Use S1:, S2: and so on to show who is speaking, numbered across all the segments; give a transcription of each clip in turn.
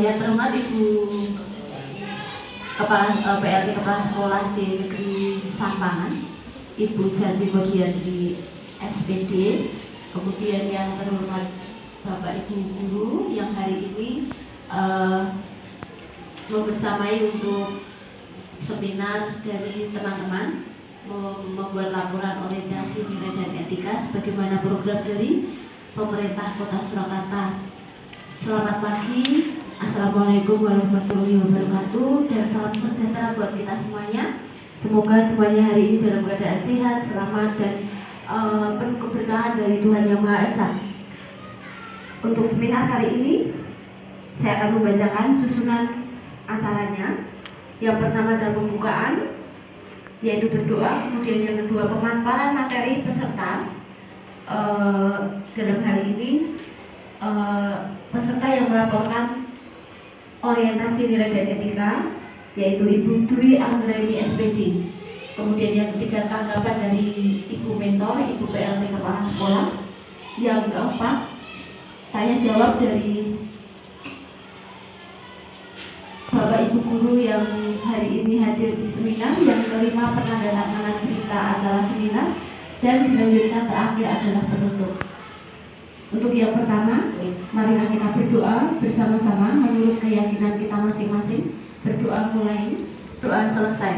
S1: Yang terhormat Ibu PLT Kepala Sekolah SD Negeri Sampangan, Ibu Janti Modianti SPD, kemudian yang terhormat Bapak Ibu Guru yang hari ini membersamai untuk seminar dari teman-teman membuat laporan orientasi nilai dan etika sebagaimana program dari pemerintah Kota Surakarta. Selamat pagi, Assalamualaikum warahmatullahi wabarakatuh, dan salam sejahtera buat kita semuanya. Semoga semuanya hari ini dalam keadaan sehat, selamat, dan penuh keberkahan dari Tuhan Yang Maha Esa. Untuk seminar kali ini, saya akan membacakan susunan acaranya. Yang pertama adalah pembukaan, yaitu berdoa, kemudian yang kedua pemaparan materi peserta. Dalam hal ini peserta yang melaporkan orientasi nilai dan etika yaitu Ibu Dwi Anggraini SPD. Kemudian yang ketiga tanggapan dari Ibu Mentor, Ibu PLT Kepala Sekolah. Yang keempat tanya jawab dari Bapak Ibu Guru yang hari ini hadir di seminar. Yang kelima penandatanganan berita acara seminar, dan dilanjutkan terakhir adalah penutup. Untuk yang pertama, marilah kita berdoa bersama-sama menurut keyakinan kita masing-masing. Berdoa mulai, doa selesai.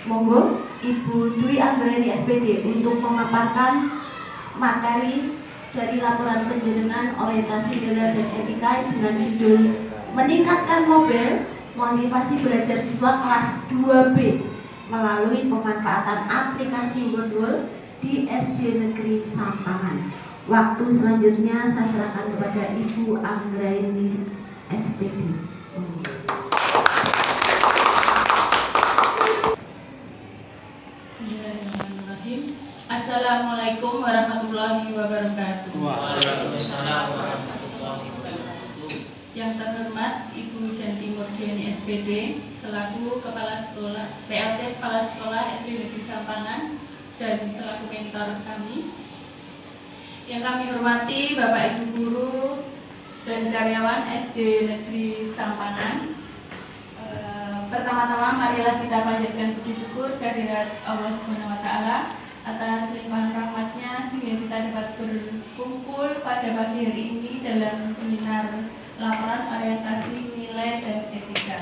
S1: Monggo Ibu Dwi Anggraini SPD untuk memaparkan materi dari laporan penjenengan orientasi nilai dan etika dengan judul Meningkatkan Motivasi Belajar Siswa Kelas 2B melalui pemanfaatan aplikasi Wordwall di SD Negeri Sampangan. Waktu selanjutnya saya serahkan kepada Ibu Anggraini SPD.
S2: Bismillahirrahmanirrahim. Assalamualaikum warahmatullahi wabarakatuh.
S3: Waalaikumsalam warahmatullahi wabarakatuh.
S2: Yang terhormat Ibu Janti Modianti SPD selaku Kepala Sekolah PLT Kepala Sekolah SD Negeri Sampangan dan selaku mentor kami. Yang kami hormati Bapak Ibu Guru dan karyawan SD Negeri Sampangan. Pertama-tama marilah kita panjatkan puji syukur kehadirat Allah Subhanahu wa taala atas limpahan rahmatnya sehingga kita dapat berkumpul pada pagi hari ini dalam seminar laporan orientasi nilai dan etika.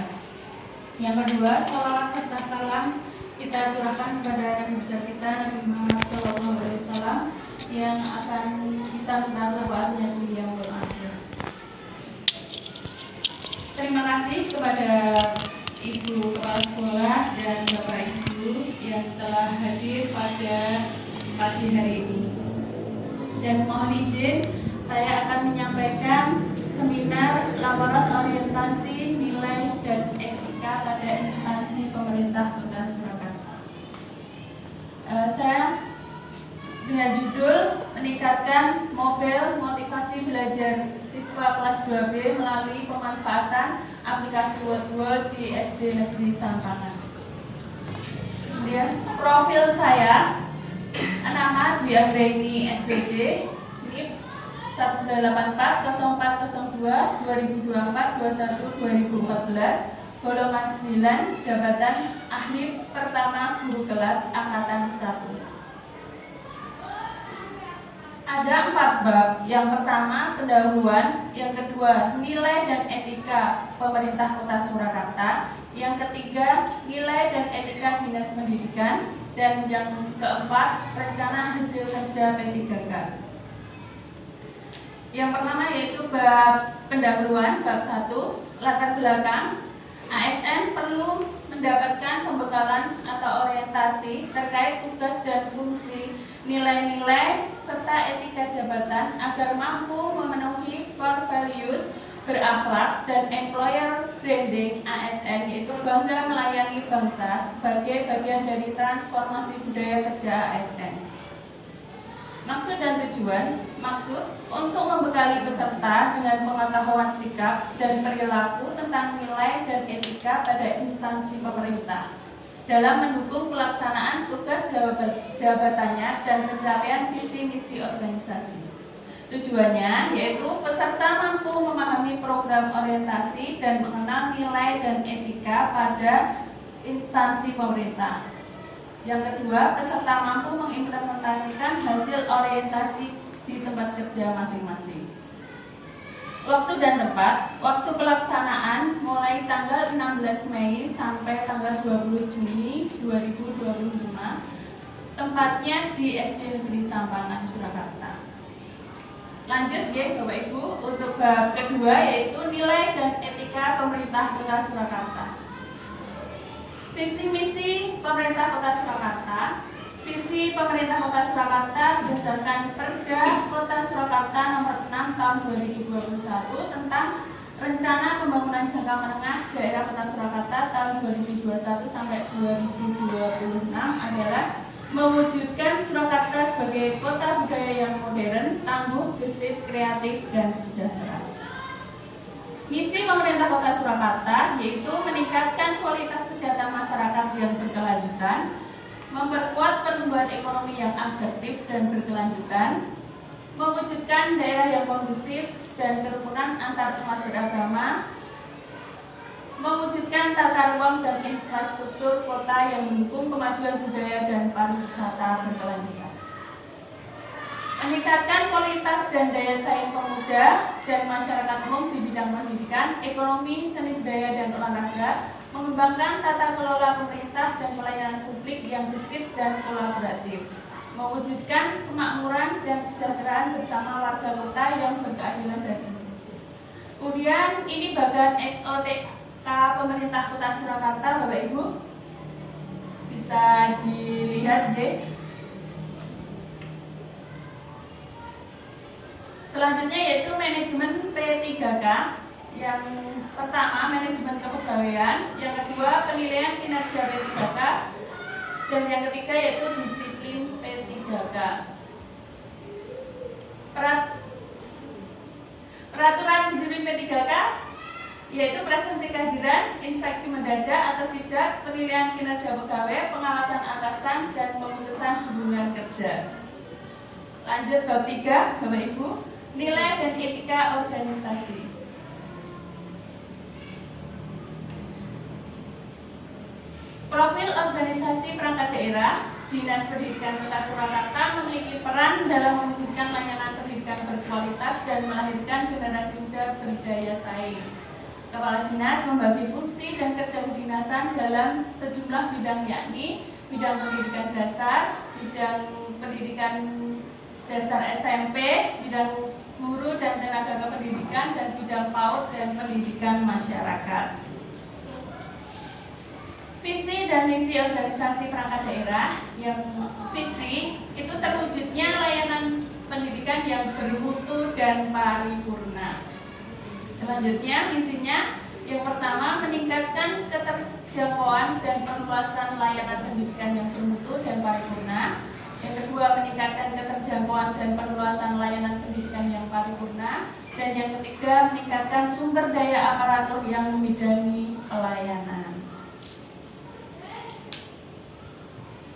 S2: Yang kedua, salawat serta salam kita curahkan kepada Nabi besar kita Nabi Muhammad SAW yang akan kita minta syafaatnya di yaumul akhir. Terima kasih kepada Ibu Kepala Sekolah dan Bapak Ibu yang telah hadir pada pagi hari ini. Dan mohon izin, saya akan menyampaikan seminar laporan orientasi nilai dan etika pada instansi pemerintah Kota Surakarta. Saya dengan judul Meningkatkan Motivasi Belajar Siswa Kelas 2B melalui pemanfaatan aplikasi Wordwall di SD Negeri Sampangan. Kemudian profil saya, nama Dwi Anggraini SPD, NIP 1982-2024, golongan 9, jabatan ahli pertama guru kelas angkatan 1. Ada 4 bab. Yang pertama pendahuluan, yang kedua nilai dan etika pemerintah Kota Surakarta, yang ketiga nilai dan etika dinas pendidikan, dan yang keempat rencana hasil kerja P3K. Yang pertama yaitu bab pendahuluan, bab 1, latar belakang. ASN perlu mendapatkan pembekalan atau orientasi terkait tugas dan fungsi, nilai-nilai serta etika jabatan agar mampu memenuhi core values berakhlak dan employer branding ASN, yaitu bangga melayani bangsa sebagai bagian dari transformasi budaya kerja ASN. Maksud dan tujuan. Maksud untuk membekali peserta dengan pengetahuan sikap dan perilaku tentang nilai dan etika pada instansi pemerintah dalam mendukung pelaksanaan tugas jabatannya dan pencapaian visi misi organisasi. Tujuannya yaitu peserta mampu memahami melalui program orientasi dan mengenal nilai dan etika pada instansi pemerintah. Yang kedua, peserta mampu mengimplementasikan hasil orientasi di tempat kerja masing-masing. Waktu dan tempat. Waktu pelaksanaan mulai tanggal 16 Mei sampai tanggal 20 Juni 2025. Tempatnya di SD Negeri Sampangan, Surakarta. Lanjut ya Bapak Ibu, untuk bab kedua yaitu nilai dan etika pemerintah Kota Surakarta. Visi misi pemerintah Kota Surakarta. Visi pemerintah Kota Surakarta berdasarkan Perda Kota Surakarta nomor 6 tahun 2021 tentang Rencana Pembangunan Jangka Menengah Daerah Kota Surakarta tahun 2021 sampai 2026 adalah mewujudkan Surakarta sebagai kota budaya yang modern, tangguh, gesit, kreatif, dan sejahtera. Misi pemerintah Kota Surakarta yaitu meningkatkan kualitas kesehatan masyarakat yang berkelanjutan, memperkuat pertumbuhan ekonomi yang adaptif dan berkelanjutan, mewujudkan daerah yang kondusif dan kerukunan antar umat beragama, mewujudkan tata ruang dan infrastruktur kota yang mendukung kemajuan budaya dan pariwisata berkelanjutan. Meningkatkan kualitas dan daya saing pemuda dan masyarakat umum di bidang pendidikan, ekonomi, seni budaya, dan olahraga, mengembangkan tata kelola pemerintah dan pelayanan publik yang gesit dan kolaboratif, mewujudkan kemakmuran dan kesejahteraan bersama warga kota yang berkeadilan dan inklusif. Kemudian ini bagian SOTK pemerintah Kota Surakarta, Bapak Ibu bisa dilihat ya. Selanjutnya yaitu manajemen P3K. Yang pertama manajemen kepegawaian, yang kedua penilaian kinerja P3K, dan yang ketiga yaitu disiplin P3K. Peraturan disiplin P3K yaitu presensi kehadiran, inspeksi mendadak atau sidak, penilaian kinerja pegawai, pengawasan atasan, dan pemutusan hubungan kerja. Lanjut bab 3, Bapak Ibu, nilai dan etika organisasi. Profil organisasi perangkat daerah, Dinas Pendidikan Kota Surakarta memiliki peran dalam mewujudkan layanan pendidikan berkualitas dan melahirkan generasi muda berdaya saing. Kepala Dinas membagi fungsi dan kerja kedinasan dalam sejumlah bidang, yakni bidang pendidikan dasar, bidang pendidikan dasar SMP, bidang guru dan tenaga kependidikan, dan bidang PAUD dan pendidikan masyarakat. Visi dan misi organisasi perangkat daerah. Yang visi itu terwujudnya layanan pendidikan yang bermutu dan paripurna. Selanjutnya misinya, yang pertama meningkatkan keterjangkauan dan perluasan layanan pendidikan yang bermutu dan paripurna. Yang kedua meningkatkan keterjangkauan dan perluasan layanan pendidikan yang paripurna. Dan yang ketiga meningkatkan sumber daya aparatur yang membidangi pelayanan.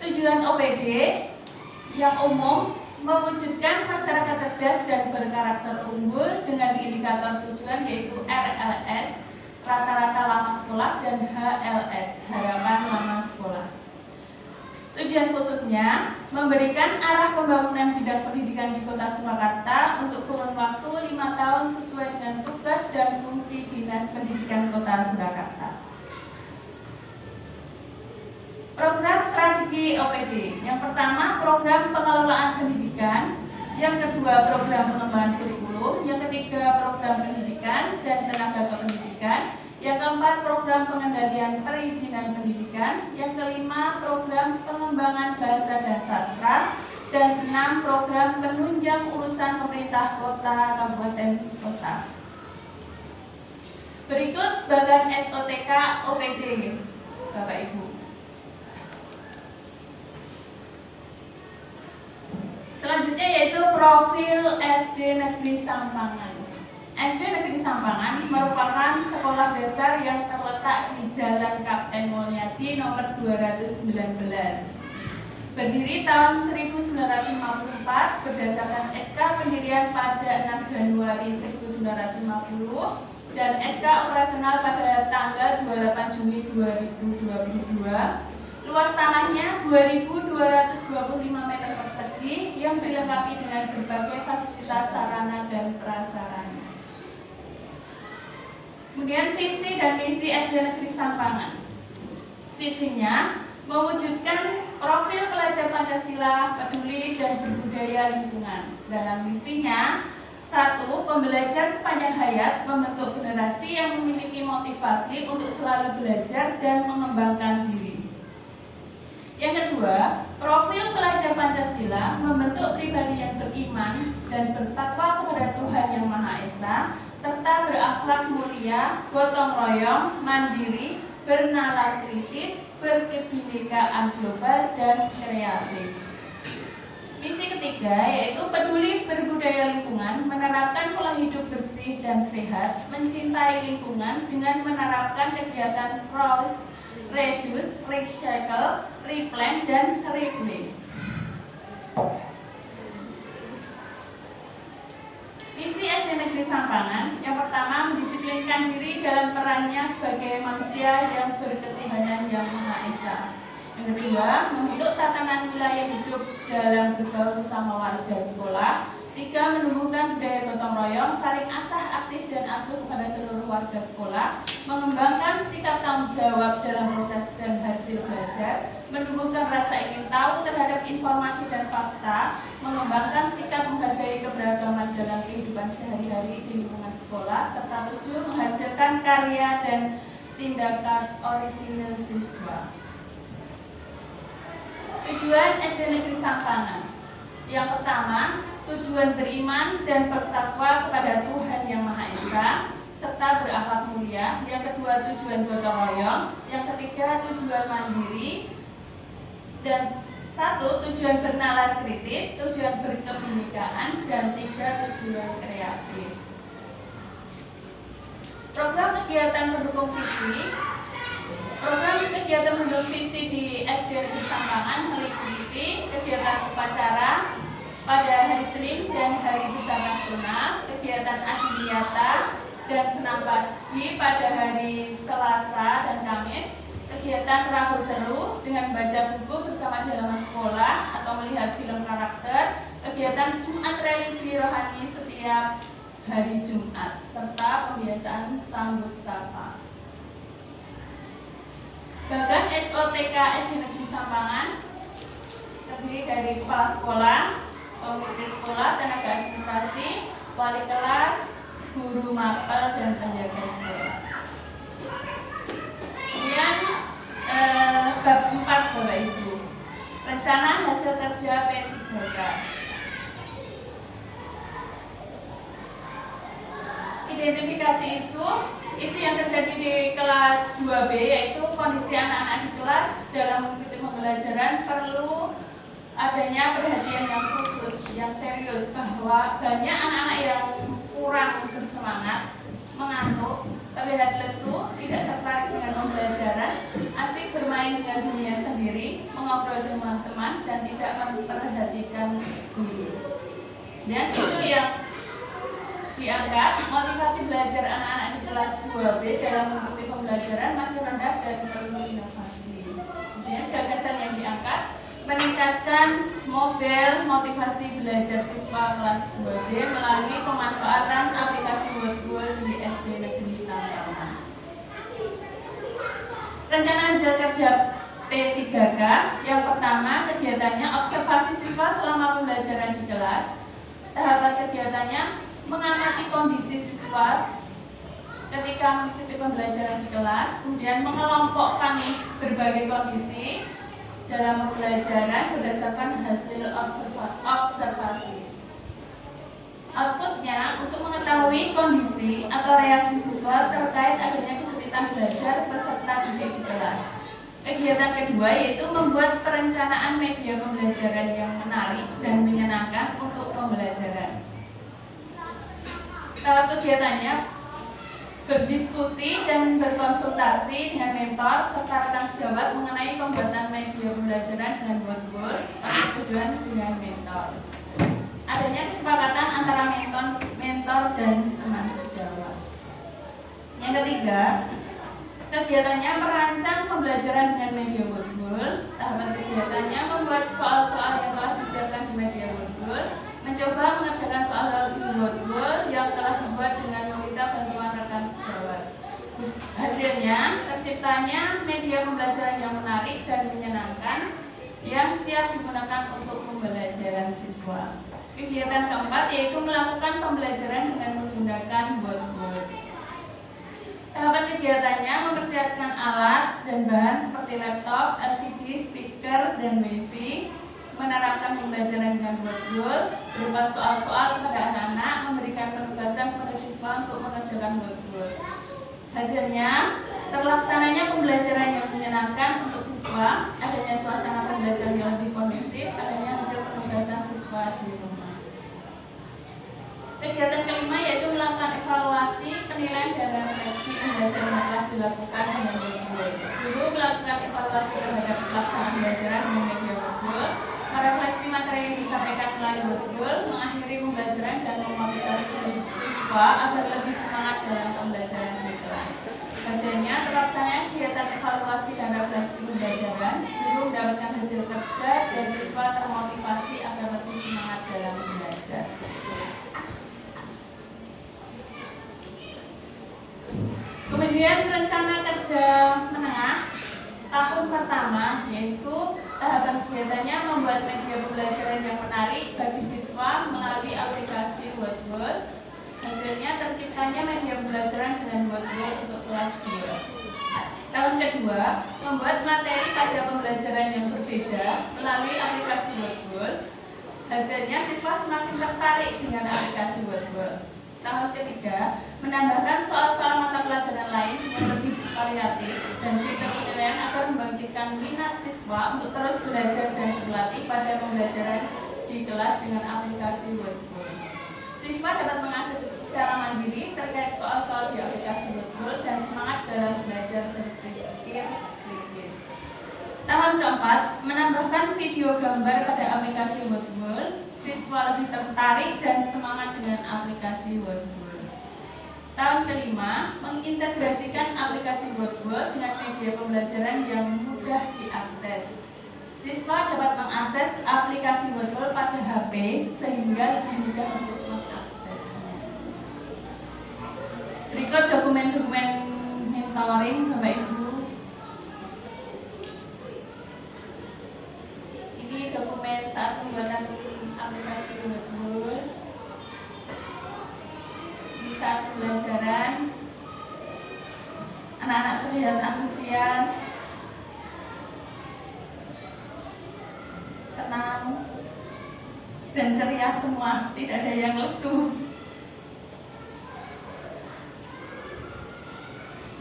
S2: Tujuan OPD yang umum mewujudkan masyarakat cerdas dan berkarakter unggul dengan indikator tujuan yaitu RLS, rata-rata lama sekolah, dan HLS, harapan lama sekolah. Tujuan khususnya memberikan arah pembangunan bidang pendidikan di Kota Surakarta untuk kurun waktu 5 tahun sesuai dengan tugas dan fungsi Dinas Pendidikan Kota Surakarta. Program strategi OPD. Yang pertama program pengelolaan pendidikan, yang kedua program pengembangan kurikulum, yang ketiga program pendidikan dan tenaga kependidikan, yang keempat program pengendalian perizinan pendidikan, yang kelima program pengembangan bahasa dan sastra, dan 6 program penunjang urusan pemerintah kota, kabupaten, kota. Berikut bagan SOTK OPD, Bapak Ibu. Selanjutnya yaitu profil SD Negeri Sampangan. SD Negeri Sampangan merupakan sekolah dasar yang terletak di Jalan Kapten Mulyadi nomor 219. Berdiri tahun 1954 berdasarkan SK pendirian pada 6 Januari 1950 dan SK operasional pada tanggal 28 Juni 2022. Luas tanahnya 2.225 meter persegi yang dilengkapi dengan berbagai fasilitas sarana dan prasarana. Kemudian visi dan misi SD Negeri Sampangan. Visinya mewujudkan profil pelajar Pancasila, peduli dan berbudaya lingkungan. Dalam misinya, 1. Pembelajar sepanjang hayat membentuk generasi yang memiliki motivasi untuk selalu belajar dan mengembangkan diri. Yang kedua, profil pelajar Pancasila membentuk pribadi yang beriman dan bertakwa kepada Tuhan Yang Maha Esa, serta berakhlak mulia, gotong royong, mandiri, bernalar kritis, berkebinekaan global, dan kreatif. Misi ketiga yaitu peduli berbudaya lingkungan, menerapkan pola hidup bersih dan sehat, mencintai lingkungan dengan menerapkan kegiatan cross, reduce, recycle, replant, dan replace. Misi SD Negeri Sampangan yang pertama mendisiplinkan diri dalam perannya sebagai manusia yang berketuhanan Yang Maha Esa. Yang kedua, membentuk tatanan wilayah hidup dalam bergaul bersama warga sekolah. 3. Menumbuhkan budaya gotong royong, saling asah asih dan asuh kepada seluruh warga sekolah. Mengembangkan sikap tanggung jawab dalam proses dan hasil belajar. Menumbuhkan rasa ingin tahu terhadap informasi dan fakta. Mengembangkan sikap menghargai keberagaman dalam kehidupan sehari-hari di lingkungan sekolah. Serta 7. Menghasilkan karya dan tindakan orisinil siswa. Tujuan SD Negeri Sampangan. Yang pertama, tujuan beriman dan bertakwa kepada Tuhan Yang Maha Esa serta berakhlak mulia. Yang kedua, tujuan gotong royong. Yang ketiga, tujuan mandiri. Dan 1. Tujuan bernalar kritis, tujuan berkebinekaan, dan 3. Tujuan kreatif. Program kegiatan pendukung visi. Program kegiatan mendukung visi di SD Negeri Sampangan meliputi kegiatan upacara pada hari Senin dan Hari Besar Nasional, kegiatan adiwiyata dan senam pagi pada hari Selasa dan Kamis, kegiatan Rabu Seru dengan baca buku bersama di halaman sekolah atau melihat film karakter, kegiatan Jumat religi rohani setiap hari Jumat, serta pembiasaan sambut sapa. Bagan SOTK SD Negeri Sampangan terdiri dari kepala sekolah, komite sekolah, tenaga administrasi, wali kelas, guru mapel, dan penjaga sekolah. Kemudian bab 4 Bapak Ibu, rencana hasil kerja P3K. Identifikasi isu yang terjadi di kelas 2B yaitu kondisi anak-anak di kelas dalam mengikuti pembelajaran perlu adanya perhatian yang khusus, yang serius, bahwa banyak anak-anak yang kurang bersemangat, mengantuk, terlihat lesu, tidak tertarik dengan pembelajaran, asik bermain dengan dunia sendiri, mengobrol dengan teman, dan tidak memperhatikan guru. Dan isu yang diangkat, motivasi belajar anak-anak di kelas 2B dalam mengikuti pembelajaran masih rendah dan perlu inovasi. Kemudian gagasan yang diangkat, meningkatkan model motivasi belajar siswa kelas 2B melalui pemanfaatan aplikasi Wordwall di SD Negeri Sampangan. Rencana hasil kerja P3K, yang pertama kegiatannya observasi siswa selama pembelajaran di kelas. Tahapan kegiatannya mengamati kondisi siswa ketika mengikuti pembelajaran di kelas, kemudian mengelompokkan berbagai kondisi dalam pembelajaran berdasarkan hasil observasi. Outputnya untuk mengetahui kondisi atau reaksi siswa terkait adanya kesulitan belajar peserta didik di kelas. Kegiatan kedua yaitu membuat perencanaan media pembelajaran yang menarik dan menyenangkan untuk pembelajaran. Kegiatannya berdiskusi dan berkonsultasi dengan mentor serta rekan sejawat mengenai pembuatan media pembelajaran dengan Wordwall atau tujuan dengan mentor. Adanya kesepakatan antara mentor dan teman sejawat. Yang ketiga, kegiatannya merancang pembelajaran dengan media Wordwall. Tahapan kegiatannya membuat soal-soal yang telah disiapkan di media Wordwall, mencoba mengerjakan soal di Wordwall yang telah dibuat dengan meminta bantuan rekan sejawat. Hasilnya, terciptanya media pembelajaran yang menarik dan menyenangkan yang siap digunakan untuk pembelajaran siswa. Kegiatan keempat yaitu melakukan pembelajaran dengan menggunakan Wordwall. Tahapan kegiatannya mempersiapkan alat dan bahan seperti laptop, LCD, speaker, dan WiFi, menerapkan pembelajaran dengan Wordwall, berupa soal-soal kepada anak-anak, memberikan penugasan kepada siswa untuk mengerjakan Wordwall. Hasilnya, terlaksananya pembelajaran yang menyenangkan untuk siswa, adanya suasana pembelajaran yang lebih kondusif, adanya hasil penugasan siswa di rumah. Kegiatan kelima yaitu melakukan evaluasi, penilaian, dan refleksi pembelajaran yang telah dilakukan dengan Wordwall. Guru melakukan evaluasi terhadap pelaksanaan pembelajaran dengan media Wordwall, merefleksi materi yang disampaikan melalui Wordwall, mengakhiri pembelajaran dan memotivasi siswa agar lebih semangat dalam pembelajaran di kelas. Hasilnya, terlaksananya kegiatan evaluasi dan refleksi pembelajaran, guru mendapatkan hasil kerja dan siswa termotivasi agar lebih semangat dalam belajar. Kemudian rencana kerja menengah tahun pertama yaitu tahapan kegiatannya membuat media pembelajaran yang menarik bagi siswa melalui aplikasi Wordwall. Hasilnya terciptanya media pembelajaran dengan Wordwall untuk kelas 2. Tahun kedua, membuat materi pada pembelajaran yang berbeda melalui aplikasi Wordwall. Hasilnya siswa semakin tertarik dengan aplikasi Wordwall. Tahun ketiga, menambahkan soal-soal mata pelajaran lain yang lebih variatif dan fitur penilaian agar membangkitkan minat siswa untuk terus belajar dan berlatih pada pembelajaran di kelas dengan aplikasi Wordwall. Siswa dapat mengakses secara mandiri terkait soal-soal di aplikasi Wordwall dan semangat dalam belajar berpikir kritis. Tahun keempat, menambahkan video gambar pada aplikasi Wordwall. Siswa lebih tertarik dan semangat dengan aplikasi Wordwall. Tahun kelima, mengintegrasikan aplikasi Wordwall dengan media pembelajaran yang mudah diakses. Siswa dapat mengakses aplikasi Wordwall pada HP sehingga lebih mudah untuk mengaksesnya. Berikut dokumen-dokumen mentoring Bapak Ibu. Ini dokumen saat pembuatan aplikasi Wordwall. Di saat pembelajaran, anak-anak terlihat antusias, senang, dan ceria semua, tidak ada yang lesu.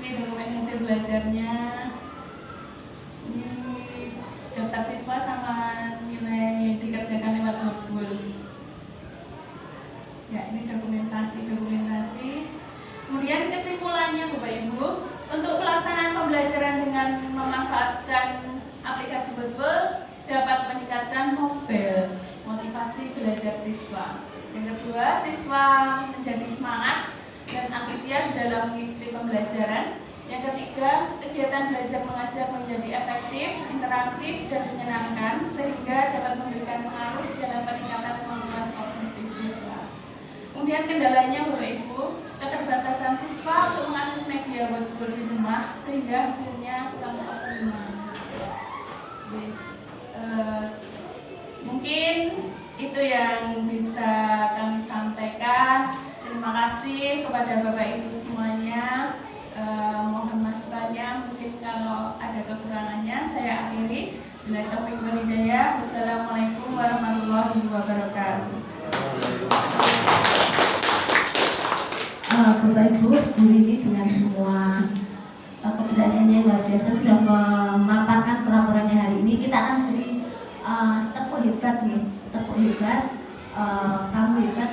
S2: Ini dokumen hasil belajarnya. Ini daftar siswa sama nilai dikerjakan lewat Wordwall. Ya, ini dokumentasi. Kemudian kesimpulannya Bapak Ibu, untuk pelaksanaan pembelajaran dengan memanfaatkan aplikasi Wordwall dapat meningkatkan motivasi belajar siswa. Yang kedua, siswa menjadi semangat dan antusias dalam mengikuti pembelajaran. Yang ketiga, kegiatan belajar mengajar menjadi efektif, interaktif, dan menyenangkan sehingga dapat memberikan pengaruh dalam peningkatan kemampuan kognitif siswa. Kemudian kendalanya Bapak Ibu, keterbatasan siswa untuk mengakses media Wordwall di rumah sehingga hasilnya kurang optimal. Mungkin itu yang bisa kami sampaikan. Terima kasih kepada Bapak Ibu semuanya. Mohon masukannya, mungkin kalau ada kekurangannya saya akhiri. Bila taufik wal hidayah. Wassalamualaikum warahmatullahi wabarakatuh.
S1: Bapak Ibu, Bu ini dengan semua keberaniannya yang luar biasa sudah memaparkan pelaporannya hari ini. Kita akan beri tepuk hebat nih, tepuk hebat. Kamu hebat,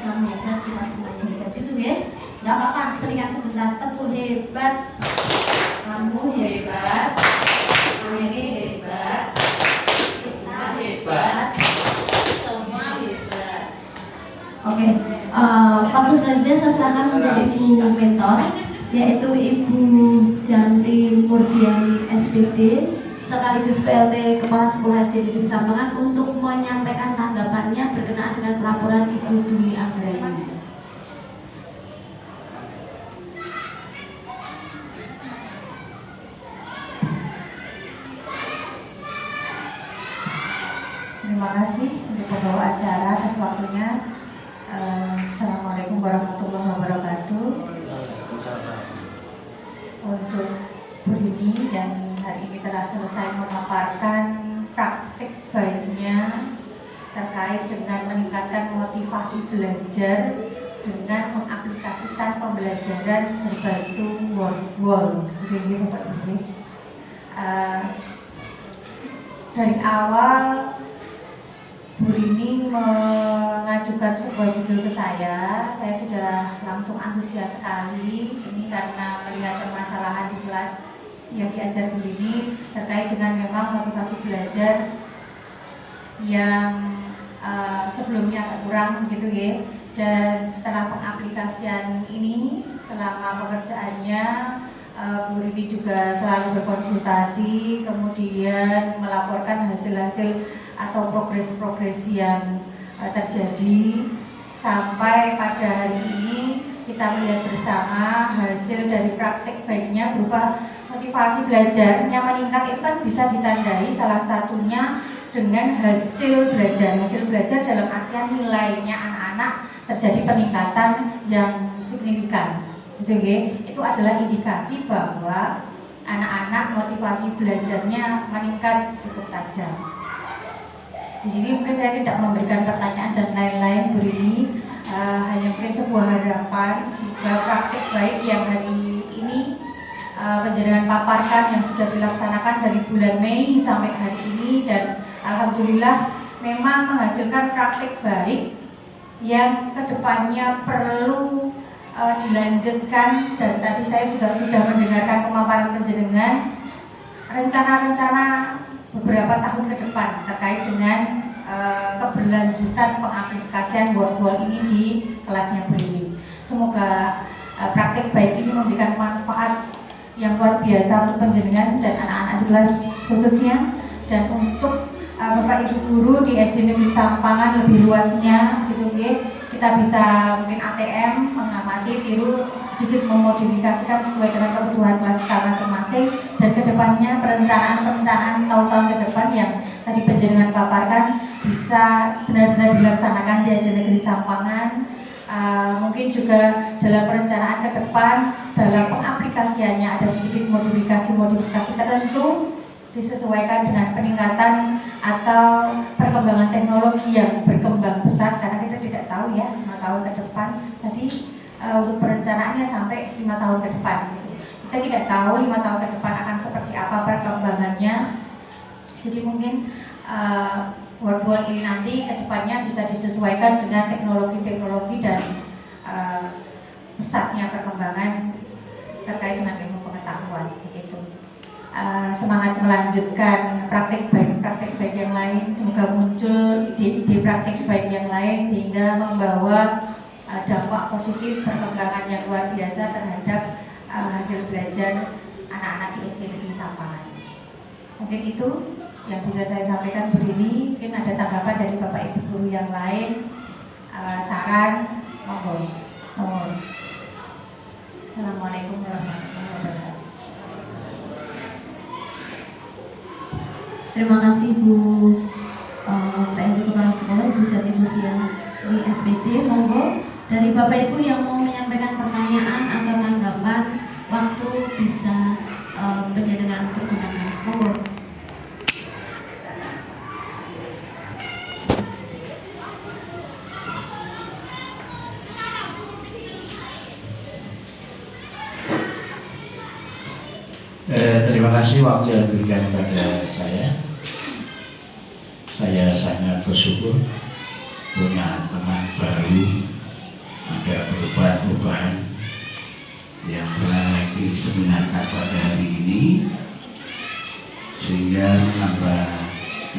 S1: kita semuanya hebat itu ya. Gak apa-apa, selingan sebentar, tepuk hebat. Kamu hebat, ini hebat, kita hebat, semua hebat. Oke, waktu selanjutnya saya serahkan menjadi Bu mentor yaitu Ibu Janti Murdiani SPD sekaligus PLT Kepala Sekolah SD Negeri Sampangan untuk menyampaikan tanggapannya berkenaan dengan pelaporan Ibu Dwi Anggraini.
S4: Terima kasih untuk pembawa acara atas waktunya. Assalamualaikum warahmatullahi wabarakatuh. Untuk Bu Rini dan hari ini telah selesai memaparkan praktik baiknya terkait dengan meningkatkan motivasi belajar dengan mengaplikasikan pembelajaran berbantu wall. Ini Bapak Ibu. Dari awal Bu Rini mengajukan sebuah judul ke saya sudah langsung antusias sekali. Ini karena melihat permasalahan di kelas yang diajar Bu Rini terkait dengan memang motivasi belajar yang sebelumnya agak kurang gitu ya. Dan setelah pengaplikasian ini, selama pekerjaannya Bu Rini juga selalu berkonsultasi, kemudian melaporkan hasil-hasil atau progres-progres yang terjadi sampai pada hari ini kita melihat bersama hasil dari praktik baiknya berupa motivasi belajar yang meningkat. Itu kan bisa ditandai salah satunya dengan hasil belajar dalam artian nilainya anak-anak terjadi peningkatan yang signifikan gitu ya. Itu adalah indikasi bahwa anak-anak motivasi belajarnya meningkat cukup tajam. Di sini mungkin saya tidak memberikan pertanyaan dan lain-lain Bu Rini, hanya mungkin sebuah harapan semoga praktik baik yang hari ini penjaringan paparkan yang sudah dilaksanakan dari bulan Mei sampai hari ini, dan alhamdulillah memang menghasilkan praktik baik yang kedepannya perlu dilanjutkan. Dan tadi saya juga sudah mendengarkan pemaparan penjaringan rencana-rencana beberapa tahun ke depan terkait dengan keberlanjutan pengaplikasian wall ini di kelasnya Bu Rini. Semoga praktik baik ini memberikan manfaat yang luar biasa untuk penjenengan dan anak-anak di kelas khususnya, dan untuk Bapak Ibu guru di SD Negeri Sampangan lebih luasnya gitu ya. Kita bisa mungkin ATM mengamati, tiru, sedikit memodifikasikan sesuai dengan kebutuhan kelas kita masing-masing, dan kedepannya perencanaan tahun-tahun ke depan yang tadi penjaringan paparkan bisa benar-benar dilaksanakan di SD Negeri Sampangan. Mungkin juga dalam perencanaan ke depan dalam pengaplikasiannya ada sedikit modifikasi tertentu disesuaikan dengan peningkatan atau perkembangan teknologi yang berkembang pesat, karena kita tidak tahu ya 5 tahun ke depan tadi untuk perencanaannya sampai 5 tahun ke depan gitu. Kita tidak tahu 5 tahun ke depan akan seperti apa perkembangannya, jadi mungkin wall ini nanti ke depannya bisa disesuaikan dengan teknologi-teknologi dan pesatnya perkembangan terkait dengan ilmu pengetahuan begitu. Semangat melanjutkan praktik baik yang lain, semoga muncul ide-ide praktik baik yang lain sehingga membawa dampak positif perkembangan yang luar biasa terhadap hasil belajar anak-anak di SD Negeri Sampangan. Mungkin itu yang bisa saya sampaikan Bu Rini. Mungkin ada tanggapan dari Bapak Ibu guru yang lain, saran, mohon. Assalamualaikum warahmatullahi wabarakatuh.
S1: Terima kasih Bu PLT Kepala Sekolah Ibu Janti Murdiani SPD. Monggo dari Bapak Ibu yang mau menyampaikan pertanyaan atau tanggapan, waktu bisa penjaringan pertunangan. Monggo.
S5: Terima kasih waktu yang diberikan kepada saya. Saya sangat bersyukur punya teman baru, ada perubahan-perubahan yang telah diseminarkan pada hari ini, sehingga menambah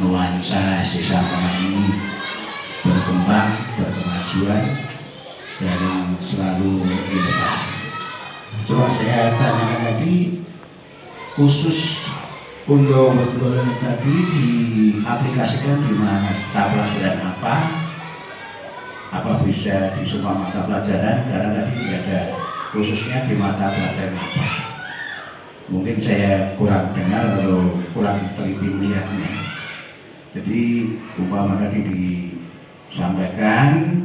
S5: nuansa SD Sampangan ini berkembang, berkemajuan, dan selalu inovasi. Coba saya tanyakan tadi, khusus untuk betul tadi diaplikasikan di mana, mata pelajaran apa? Apa bisa di semua mata pelajaran? Karena tadi tidak ada khususnya di mata pelajaran apa. Mungkin saya kurang dengar atau kurang teliti melihatnya. Jadi umpama tadi disampaikan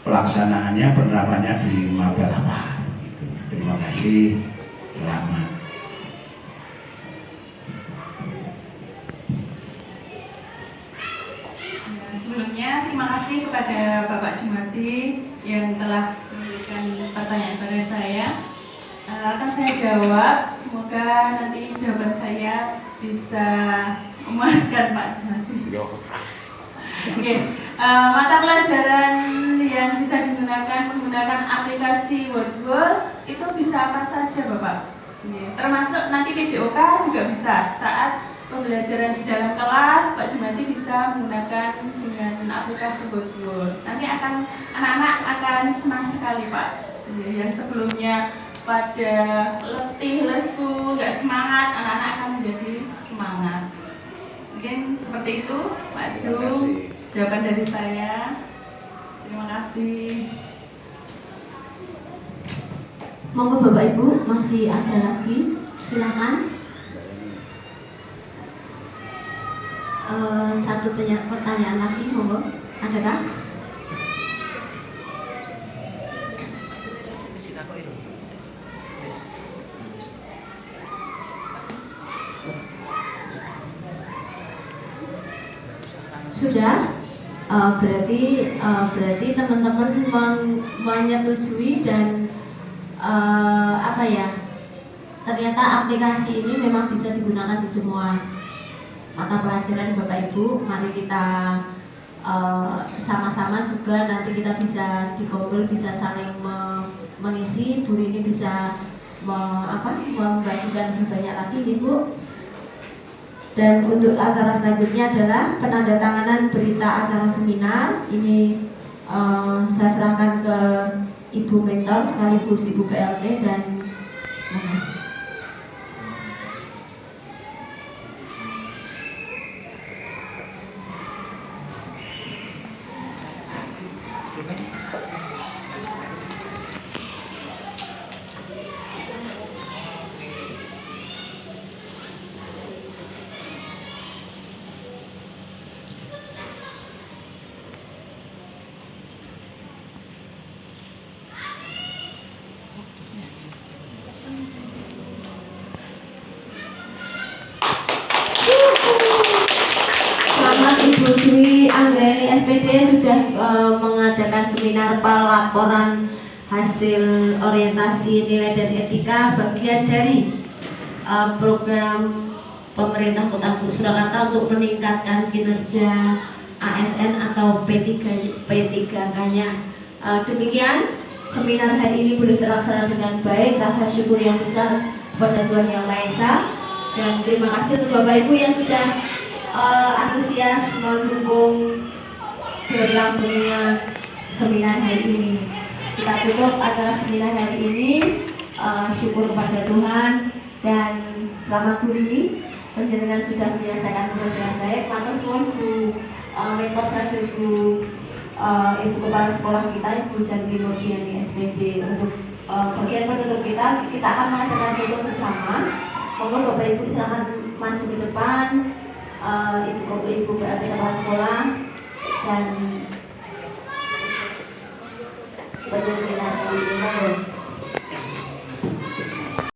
S5: pelaksanaannya, penerapannya di maba apa. Gitu. Terima kasih. Selamat.
S2: Sebelumnya terima kasih kepada Bapak Jumadi yang telah memberikan pertanyaan pada saya. Akan saya jawab. Semoga nanti jawaban saya bisa memuaskan Pak Jumadi. Oke, mata pelajaran yang bisa digunakan menggunakan aplikasi Wordwall itu bisa apa saja Bapak? Termasuk nanti PJOK juga bisa. Saat pembelajaran di dalam kelas, Pak Jumadi bisa menggunakan dengan aplikasi Wordwall. Nanti anak-anak akan senang sekali Pak. Yang sebelumnya pada letih, lesu, nggak semangat, anak-anak akan menjadi semangat. Mungkin seperti itu, Pak Jum. Jawaban dari saya. Terima kasih.
S1: Monggo Bapak Ibu, masih ada lagi, silakan. Satu pertanyaan lagi, monggo. Adakah? Sudah. Berarti teman-teman menyetujui dan ternyata aplikasi ini memang bisa digunakan di semua mata pelajaran Bapak Ibu. Mari kita sama-sama juga nanti kita bisa di Google bisa saling mengisi. Bu ini bisa membagikan lebih banyak lagi nih Bu. Dan untuk acara selanjutnya adalah penandatanganan berita acara seminar. Ini saya serahkan ke Ibu Mentor sekaligus Ibu PLT dan selamat Ibu Dwi Anggreni SPD sudah mengadakan seminar pelaporan hasil orientasi nilai dan etika bagian dari program pemerintah Kota Surakarta untuk meningkatkan kinerja ASN atau P3K-nya. Demikian seminar hari ini boleh terlaksana dengan baik. Rasa syukur yang besar kepada Tuhan Yang Maha Esa, dan terima kasih untuk Bapak Ibu yang sudah antusias mendukung berlangsungnya seminar hari ini. Kita tutup acara seminar hari ini. Syukur kepada Tuhan dan selamat Bu ini. Penjenengan sudah menyelesaikan tugas dengan baik. Matur suwun Bu Mentor sekaligus Bu Ibu Kepala Sekolah kita, Ibu Janti Nurdiani SPD. Untuk bagian penutup kita akan mengadakan foto bersama. Monggo Bapak Ibu silakan maju ke depan. Ibu PLT Kepala Sekolah dan penyelenggara ini.